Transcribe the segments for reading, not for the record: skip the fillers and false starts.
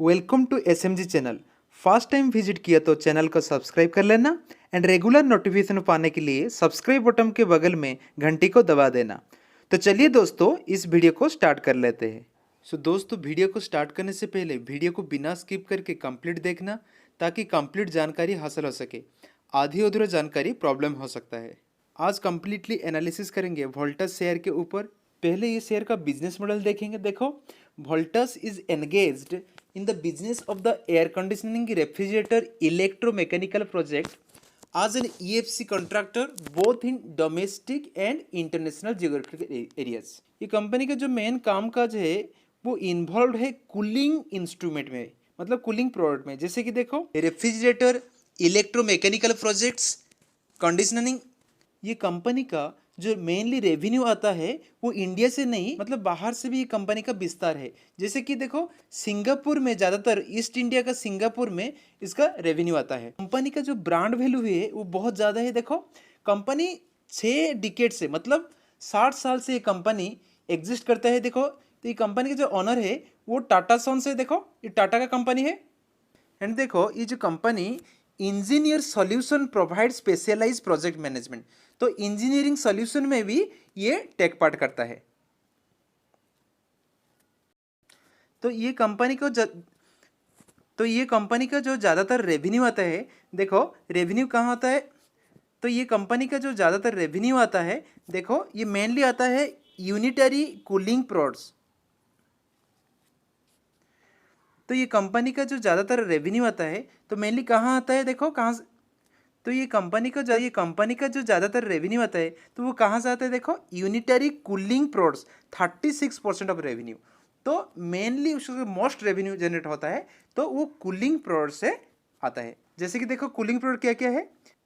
Welcome to SMG channel. First time visit किया तो channel को सब्सक्राइब कर लेना एंड रेगुलर नोटिफिकेशन पाने के लिए सब्सक्राइब बटन के बगल में घंटी को दबा देना। तो चलिए दोस्तों, इस वीडियो को स्टार्ट कर लेते हैं। दोस्तों, वीडियो को स्टार्ट करने से पहले वीडियो को बिना स्किप करके कंप्लीट देखना, ताकि कंप्लीट जानकारी हासिल हो सके। आधी अधूरा जानकारी प्रॉब्लम हो सकता है। आज कंप्लीटली एनालिसिस करेंगे वोल्टास शेयर के ऊपर। पहले ये शेयर का बिजनेस मॉडल देखेंगे। देखो, Voltas is engaged in the business of the air conditioning refrigerator electromechanical project as an EFC contractor both in domestic and international geographical areas। ये कंपनी का जो मेन काम काज है वो इन्वॉल्व है कूलिंग इंस्ट्रूमेंट में, मतलब कूलिंग प्रोडक्ट में। जैसे कि देखो, रेफ्रिजरेटर, इलेक्ट्रोमैकेनिकल प्रोजेक्ट्स, कंडीशनिंग। ये कंपनी का जो मेनली रेवेन्यू आता है वो इंडिया से नहीं, मतलब बाहर से भी ये कंपनी का विस्तार है। जैसे कि देखो, सिंगापुर में ज़्यादातर, ईस्ट इंडिया का सिंगापुर में इसका रेवेन्यू आता है। कंपनी का जो ब्रांड वैल्यू है वो बहुत ज़्यादा है। देखो, कंपनी 6 डिकेड से, मतलब 60 साल से ये कंपनी एग्जिस्ट करता है। देखो, तो ये कंपनी का जो ऑनर है वो टाटा सन्स है। देखो, ये टाटा का कंपनी है। एंड देखो, ये जो company engineer solution provide specialize project management, तो इंजीनियरिंग सॉल्यूशन में भी ये टेक पार्ट करता है। तो ये कंपनी का जो ज़्यादातर रेवेन्यू आता है, देखो रेवेन्यू कहाँ आता है, तो ये कंपनी का जो ज़्यादातर रेवेन्यू आता है, देखो ये मेनली आता है यूनिटरी कूलिंग प्रोडक्ट्स। तो ये कंपनी का जो ज़्यादातर रेवेन्यू आता है तो मेनली कहाँ आता है, देखो कहाँ से, तो ये कंपनी का जो ज़्यादातर रेवेन्यू आता है तो वो कहाँ से आता है, देखो unitary cooling products 36% of revenue. तो मेनली उसका मोस्ट रेवेन्यू जनरेट होता है तो वो कूलिंग प्रोडक्ट से आता है। जैसे कि देखो, कूलिंग प्रोडक्ट क्या क्या है,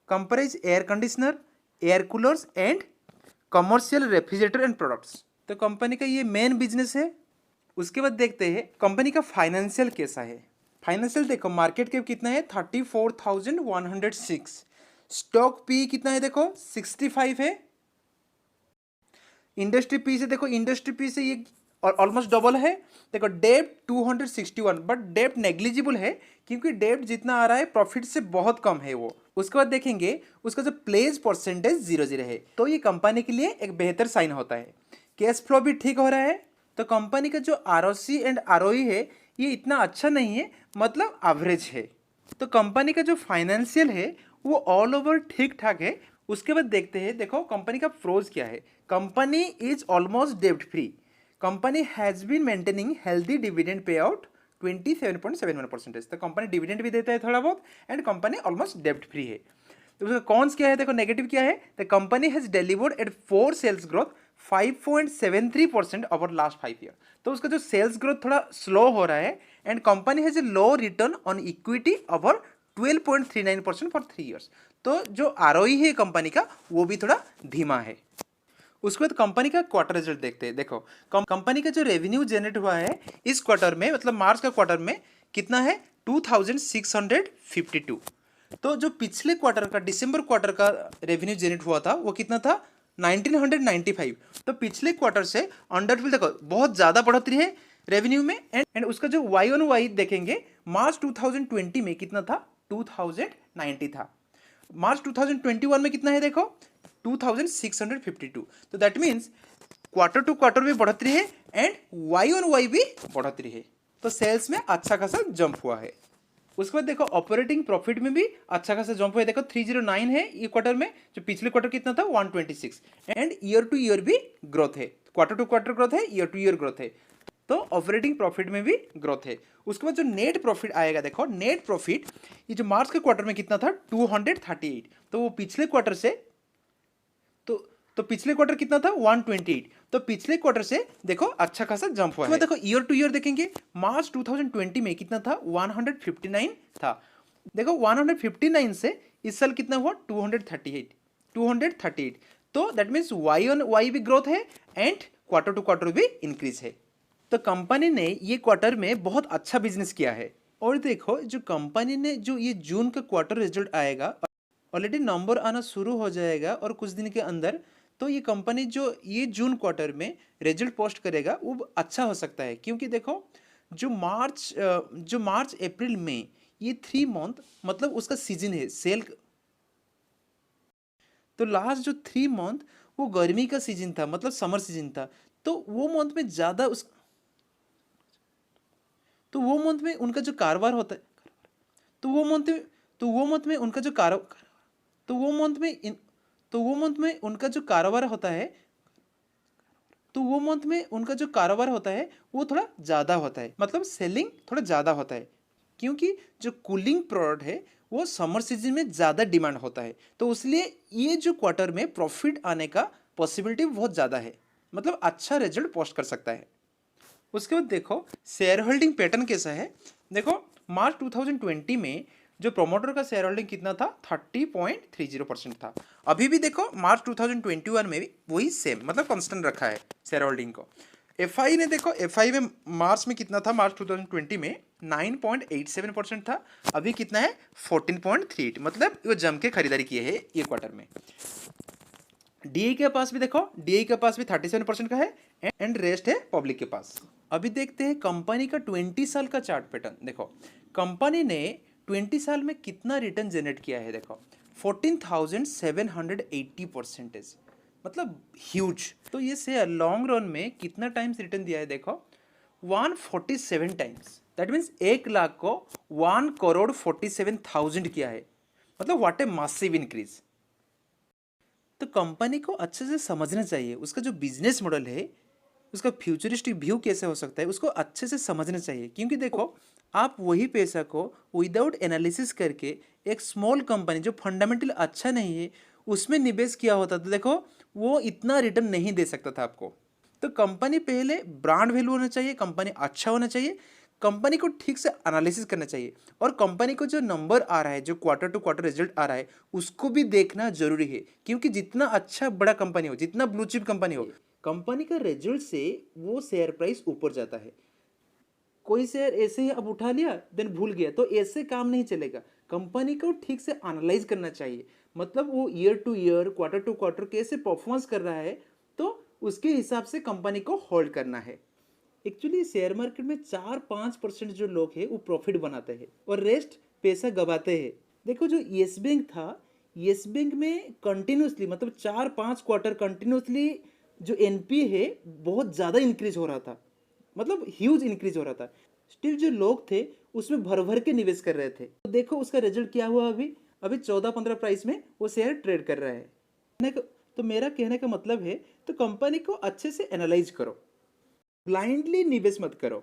compress air conditioner, air coolers and commercial refrigerator and products. तो कंपनी का ये मेन बिजनेस है। उसके बाद देखते हैं कंपनी का फाइनेंशियल कैसा है। फाइनेंशियल देखो, मार्केट कैप कितना है, 34,106। स्टॉक पी कितना है, देखो 65 है। इंडस्ट्री पी से देखो, इंडस्ट्री पी से ये ऑलमोस्ट डबल है। देखो, डेब्ट 261, बट डेब्ट नेग्लिजिबल है क्योंकि डेब्ट जितना आ रहा है प्रॉफिट से बहुत कम है वो। उसके बाद देखेंगे उसका जो प्लेज परसेंटेज 0 है, तो ये कंपनी के लिए एक बेहतर साइन होता है। कैश फ्लो भी ठीक हो रहा है। तो कंपनी का जो आरओसी एंड आरओई है ये इतना अच्छा नहीं है, मतलब एवरेज है। तो कंपनी का जो फाइनेंशियल है वो ऑल ओवर ठीक ठाक है। उसके बाद देखते हैं, देखो कंपनी का प्रोज क्या है। कंपनी इज ऑलमोस्ट डेब्ट free. Company has been maintaining healthy dividend pay out 27.71%। तो कंपनी डिविडेंड भी देता है थोड़ा बहुत एंड कंपनी ऑलमोस्ट डेब्ट फ्री है। तो उसका कॉन्स क्या है, देखो नेगेटिव क्या है, the company has delivered at 4 sales growth 5.73% over last 5 year. तो उसका जो सेल्स ग्रोथ थोड़ा स्लो हो रहा है and company has a low return on equity over 12.39% for 3 years. तो जो आरओई है कंपनी का वो भी थोड़ा धीमा है। उसके बाद कंपनी का क्वार्टर रिजल्ट देखते हैं। देखो, कंपनी का जो रेवेन्यू जनरेट हुआ है इस क्वार्टर में, मतलब मार्च का क्वार्टर में कितना है, 2652। तो जो पिछले क्वार्टर का, दिसंबर क्वार्टर का रेवेन्यू जनरेट हुआ था वो कितना था, 1995। तो पिछले क्वार्टर से अंडरफिल, देखो बहुत ज़्यादा बढ़ोतरी है रेवेन्यू में। एंड उसका जो वाई ऑन वाई देखेंगे, मार्च 2020 में कितना था, 2090 था। मार्च 2021 में कितना है, देखो 2652। तो that means quarter to quarter भी बढ़ोतरी है एंड वाई ऑन वाई भी बढ़ोतरी है। तो सेल्स में अच्छा खासा जंप हुआ है। उसके बाद देखो, ऑपरेटिंग प्रॉफिट में भी अच्छा खासा जंप हुआ है। देखो 309 है ये क्वार्टर में, जो पिछले क्वार्टर कितना था, 126। एंड ईयर टू ईयर भी ग्रोथ है, क्वार्टर टू क्वार्टर ग्रोथ है, ईयर टू ईयर ग्रोथ है। तो ऑपरेटिंग प्रॉफिट में भी ग्रोथ है। उसके बाद जो नेट प्रॉफिट आएगा, देखो नेट प्रॉफिट ये जो मार्च के क्वार्टर में कितना था, 238। तो वो पिछले क्वार्टर से, तो पिछले क्वार्टर कितना था, 128। तो पिछले क्वार्टर से देखो अच्छा खासा जंप हुआ है। देखो ईयर टू ईयर देखेंगे, मार्च 2020 में कितना था, 159 था। देखो 159 से इस साल कितना हुआ, 238। तो that means Y on Y भी ग्रोथ है एंड क्वार्टर टू क्वार्टर भी इंक्रीज है। तो कंपनी ने ये क्वार्टर में बहुत अच्छा बिजनेस किया है। और देखो, जो कंपनी ने जो ये जून का क्वार्टर रिजल्ट आएगा, ऑलरेडी नंबर आना शुरू हो जाएगा और कुछ दिन के अंदर। तो ये कंपनी जो ये जून क्वार्टर में रिजल्ट पोस्ट करेगा वो अच्छा हो सकता है, क्योंकि देखो जो मार्च अप्रैल मई ये 3 मंथ मतलब उसका सीजन है सेल। तो लास्ट जो 3 मंथ वो गर्मी का सीजन था, मतलब समर सीजन था। तो वो मंथ में ज़्यादा उस तो वो मंथ में उनका जो कारोबार होता है, तो वो मंथ में तो वो मंथ में उनका जो कारो तो वो मंथ में इन तो वो मंथ में उनका जो कारोबार होता है तो वो मंथ में उनका जो कारोबार होता है वो थोड़ा ज़्यादा होता है, मतलब सेलिंग थोड़ा ज़्यादा होता है, क्योंकि जो कूलिंग प्रोडक्ट है वो समर सीजन में ज़्यादा डिमांड होता है। तो इसलिए ये जो क्वार्टर में प्रॉफिट आने का पॉसिबिलिटी बहुत ज़्यादा है, मतलब अच्छा रिजल्ट पोस्ट कर सकता है। उसके बाद देखो शेयर होल्डिंग पैटर्न कैसा है। देखो मार्च 2020 में जो प्रोमोटर का शेयर होल्डिंग कितना था, 30.30% था। अभी भी देखो मार्च 2021 में भी वही सेम, मतलब कांस्टेंट रखा है शेयर होल्डिंग को। एफआई ने देखो, एफआई में मार्च में कितना था, मार्च 2020 में 9.87% था। अभी कितना है, 14.38, मतलब वो जम के खरीदारी किए है ये क्वार्टर में। डीए के पास भी देखो, डीए के पास भी 37% का है एंड रेस्ट है पब्लिक के पास। अभी देखते हैं कंपनी का 20 साल का चार्ट पैटर्न। देखो कंपनी ने 20 साल में कितना रिटर्न जनरेट किया है। देखो 14,780%, मतलब ह्यूज। तो ये शेयर लॉन्ग रन में कितना टाइम्स रिटर्न दिया है, देखो 147 टाइम्स। दैट मीन्स 1 लाख को 1,47,000 किया है, मतलब व्हाट ए मासिव इंक्रीज। तो कंपनी को अच्छे से समझना चाहिए, उसका जो बिजनेस मॉडल है, उसका फ्यूचरिस्टिक व्यू कैसे हो सकता है, उसको अच्छे से समझना चाहिए। क्योंकि देखो आप वही पैसा को विदाउट एनालिसिस करके एक स्मॉल कंपनी जो फंडामेंटल अच्छा नहीं है उसमें निवेश किया होता तो देखो वो इतना रिटर्न नहीं दे सकता था आपको। तो कंपनी पहले ब्रांड वैल्यू होना चाहिए, कंपनी अच्छा होना चाहिए, कंपनी को ठीक से एनालिसिस करना चाहिए, और कंपनी को जो नंबर आ रहा है, जो क्वार्टर टू क्वार्टर रिजल्ट आ रहा है उसको भी देखना जरूरी है। क्योंकि जितना अच्छा बड़ा कंपनी हो, जितना ब्लू चिप कंपनी हो, कंपनी का रिजल्ट से वो शेयर प्राइस ऊपर जाता है। कोई शेयर ऐसे ही अब उठा लिया देन भूल गया, तो ऐसे काम नहीं चलेगा। कंपनी को ठीक से एनालाइज करना चाहिए, मतलब वो year to year quarter to quarter कैसे परफॉर्मेंस कर रहा है, तो उसके हिसाब से कंपनी को होल्ड करना है। एक्चुअली शेयर मार्केट में 4-5% जो लोग हैं वो प्रॉफिट बनाते हैं और रेस्ट पैसा गवाते हैं। देखो जो येस बैंक था, येस बैंक में कंटिन्यूसली मतलब 4-5 क्वार्टर कंटिन्यूसली जो एनपी है बहुत ज़्यादा इंक्रीज हो रहा था, मतलब ह्यूज इंक्रीज हो रहा था। स्टिल जो लोग थे उसमें भर भर के निवेश कर रहे थे। तो देखो उसका रिजल्ट क्या हुआ, अभी अभी 14-15 प्राइस में वो शेयर ट्रेड कर रहा है। तो मेरा कहने का मतलब है, तो कंपनी को अच्छे से एनालाइज करो, ब्लाइंडली निवेश मत करो।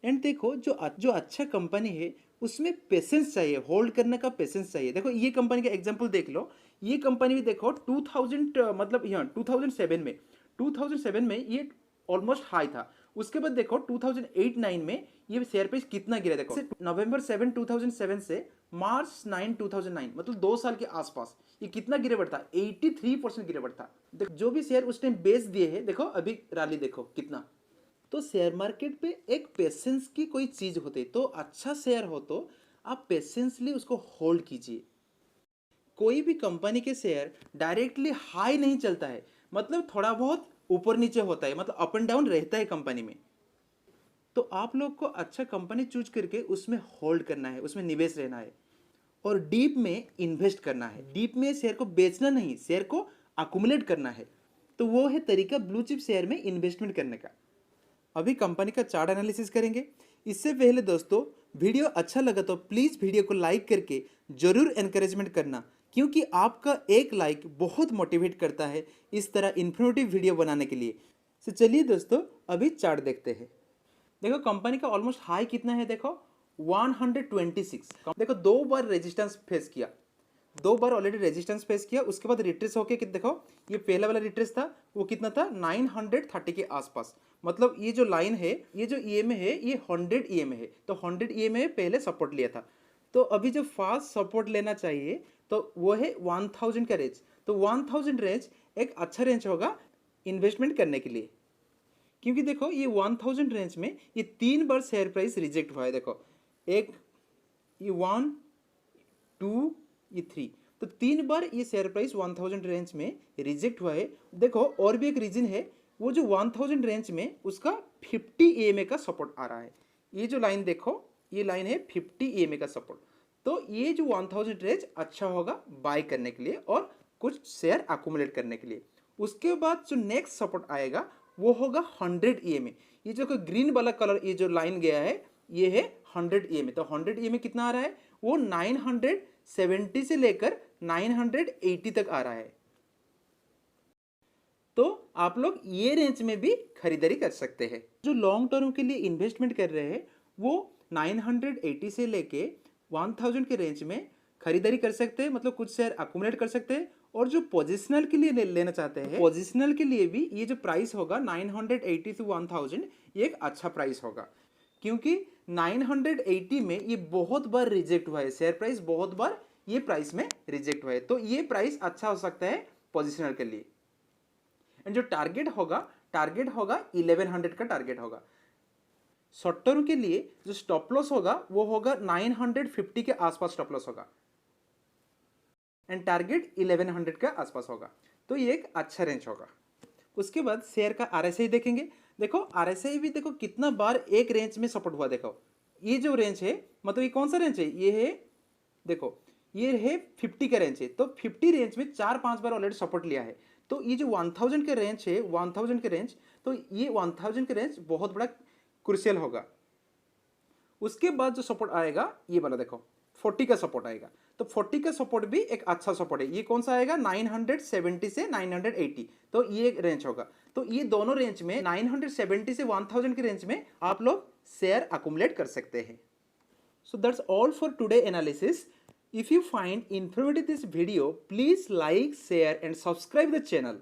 एंड देखो जो अच्छा कंपनी है उसमें पेशेंस चाहिए, होल्ड करने का पेशेंस चाहिए। देखो ये कंपनी का एग्जांपल देख लो, ये कंपनी भी देखो 2000 मतलब यहाँ 2007 में ये ऑलमोस्ट हाई था। उसके बाद देखो 2008-9 में ये शेयर प्राइस कितना गिरा, देखो नवंबर 7 2007 से मार्च 9 2009, मतलब 2 साल के आसपास ये कितना गिरे बढ़ता, 83% गिरे बढ़ता। देखो जो भी शेयर उस टाइम बेच दिए हैं, देखो अभी रैली देखो कितना। तो शेयर मार्केट पे एक पेशेंस की कोई चीज होती है, तो अच्छा शेयर हो तो आप पेशेंसली उसको होल्ड कीजिए। कोई भी कंपनी के शेयर डायरेक्टली हाई नहीं चलता है, मतलब थोड़ा बहुत ऊपर नीचे होता है, मतलब अप एंड डाउन रहता है कंपनी में। तो आप लोग को अच्छा कंपनी चूज करके उसमें होल्ड करना है, उसमें निवेश रहना है और डीप में इन्वेस्ट करना है। डीप में शेयर को बेचना नहीं, शेयर को अकुमुलेट करना है। तो वो है तरीका ब्लू चिप शेयर में इन्वेस्टमेंट करने का। अभी कंपनी का चार्ट एनालिसिस करेंगे। इससे पहले दोस्तों वीडियो अच्छा लगा तो प्लीज़ वीडियो को लाइक करके ज़रूर एनकरेजमेंट करना, क्योंकि आपका एक लाइक बहुत मोटिवेट करता है इस तरह इन्फॉर्मेटिव वीडियो बनाने के लिए। तो चलिए दोस्तों अभी चार्ट देखते हैं। देखो कंपनी का ऑलमोस्ट हाई कितना है, देखो 126। देखो 2 बार रेजिस्टेंस फेस किया, 2 बार ऑलरेडी रेजिस्टेंस फेस किया, उसके बाद रिट्रेस होके देखो ये पहला वाला रिट्रेस था वो कितना था 930 के आसपास। मतलब ये जो लाइन है, ये जो ईएमए है ये 100 ईएमए है, तो 100 ईएमए पहले सपोर्ट लिया था। तो अभी जो फास्ट सपोर्ट लेना चाहिए तो वो है 1000 का रेंज। तो 1000 रेंज एक अच्छा रेंज होगा इन्वेस्टमेंट करने के लिए, क्योंकि देखो ये 1000 रेंज में ये 3 बार शेयर प्राइस रिजेक्ट हुआ है। देखो एक ये 1 2 ये 3, तो 3 बार ये शेयर प्राइस 1000 रेंज में रिजेक्ट हुआ है। देखो और भी एक रीजन है, वो जो 1000 रेंज में उसका 50 ईएमए का सपोर्ट आ रहा है। ये जो लाइन देखो, ये लाइन है 50 EMA का सपोर्ट। तो ये जो 1000 रेंज अच्छा होगा बाय करने के लिए और कुछ शेयर अकोमुलेट करने के लिए। उसके बाद जो नेक्स्ट सपोर्ट आएगा वो होगा 100 EMA। ये जो ग्रीन वाला कलर, ये जो लाइन गया है, ये है 100 EMA। तो 100 EMA कितना आ रहा है, वो 970 से लेकर 980 तक आ रहा है। तो आप लोग ये रेंज में भी खरीदारी कर सकते हैं। जो लॉन्ग टर्म के लिए इन्वेस्टमेंट कर रहे हैं वो 980 से लेके 1000 के रेंज में खरीदारी कर सकते हैं, मतलब कुछ शेयर अकोमुलेट कर सकते हैं। और जो पोजिशनल के लिए लेना चाहते हैं, पोजिशनल के लिए भी ये जो प्राइस होगा 980 से 1000, ये एक अच्छा प्राइस होगा, क्योंकि 980 में ये बहुत बार रिजेक्ट हुआ है, शेयर प्राइस बहुत बार ये प्राइस में रिजेक्ट हुआ है। तो ये प्राइस अच्छा हो सकता है पोजिशनल के लिए। एंड जो टारगेट होगा 1100 का टारगेट होगा। शॉर्ट टर्म के लिए जो स्टॉप लॉस होगा वो होगा 950 के आसपास स्टॉप लॉस होगा एंड टारगेट 1100 के आसपास होगा। तो ये एक अच्छा रेंज होगा। उसके बाद शेयर का RSI देखेंगे। देखो RSI भी देखो कितना बार एक रेंज में सपोर्ट हुआ। देखो ये जो रेंज है, मतलब ये कौन सा रेंज है, ये है, देखो ये है 50 का रेंज है। तो 50 रेंज में 4-5 बार ऑलरेडी सपोर्ट लिया है। तो ये जो 1000 के रेंज है, 1000 के रेंज, तो ये 1000 के रेंज बहुत बड़ा क्रूशियल होगा। उसके बाद जो सपोर्ट आएगा ये वाला देखो 40 का सपोर्ट आएगा। तो 40 का सपोर्ट भी एक अच्छा सपोर्ट है। ये कौन सा आएगा, 970 से 980। तो ये एक रेंज होगा। तो ये दोनों रेंज में 970 से 1000 के रेंज में आप लोग शेयर अकोमुलेट कर सकते हैं। So that's all for today analysis. If you find informative this video, please like, share and subscribe the channel.